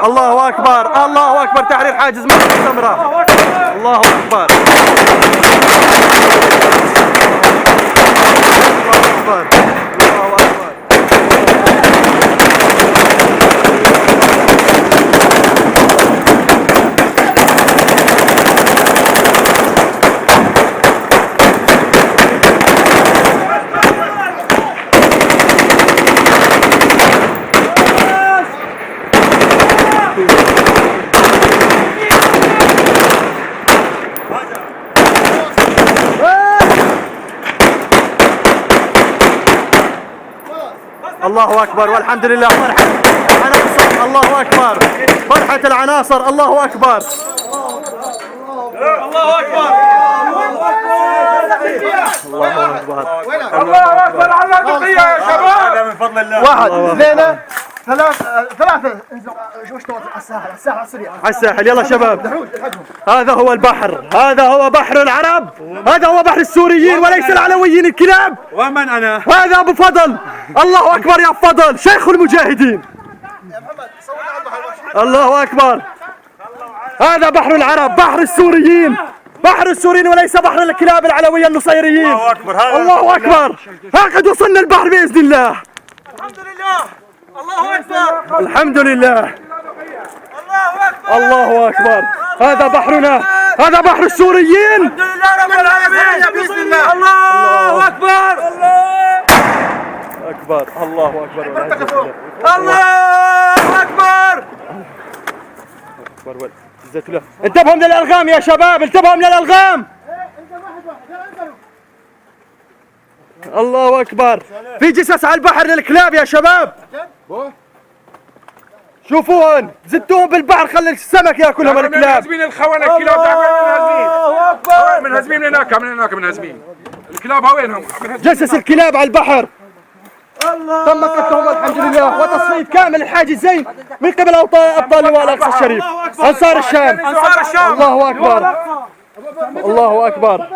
الله أكبر، الله أكبر، تحرير حاجز مصر السمرا. الله أكبر، الله أكبر، الله أكبر. الله أكبر والحمد لله. فرحة عناصر، الله أكبر، فرحة العناصر، الله أكبر، الله أكبر، الله أكبر، الله أكبر على البقية يا شباب. هذا من فضل الله. واحد اثنين ثلاثة على الساحل على السريع. على الساحل. يلا شباب، هذا هو البحر، هذا هو بحر العرب، هذا هو بحر السوريين وليس العلويين الكلاب. ومن أنا؟ هذا أبو فضل. الله أكبر يا فضل، شيخ المجاهدين. الله أكبر. هذا بحر العرب، بحر السوريين، بحر السوريين وليس بحر الكلاب العلوية النصيريين. الله أكبر. الله أكبر. هكذا وصلنا البحر بإذن الله. الحمد لله. الله أكبر. الحمد لله. الله أكبر. الله أكبر. هذا بحرنا، هذا بحر السوريين. الحمد لله رب العالمين بإذن الله. الله أكبر. أكبر. الله أكبر. الله أكبر. انتبهوا من الألغام يا شباب، انتبهوا من الألغام. الله أكبر. في جثث على البحر للكلاب يا شباب. شوفوهن، زدتوهم بالبحر، خلي السمك ياكلهم الكلاب. منهزمين الخونة، الكلاب منهزمين من هناك منهزمين. الكلاب وينهم؟ جثث الكلاب على البحر. تم قتلهم الحمد لله، وتصفية كامل الحاجزين من قبل ابطال لواء الاقصى الشريف، انصار الشام. الله اكبر، الله اكبر.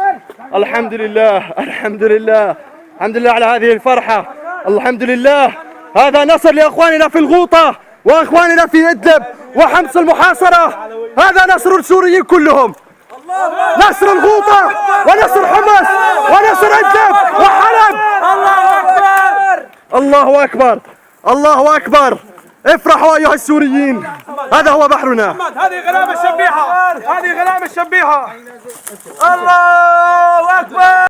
الحمد لله، الحمد لله، الحمد لله على هذه الفرحة. الحمد لله. هذا نصر لاخواننا في الغوطة واخواننا في ادلب وحمص المحاصرة. هذا نصر السوريين كلهم، نصر الغوطة ونصر حمص ونصر ادلب وحلب. الله أكبر، الله أكبر. افرحوا أيها السوريين، هذا هو بحرنا. هذه غلام الشبيحة، هذه غلام الشبيحة. الله أكبر.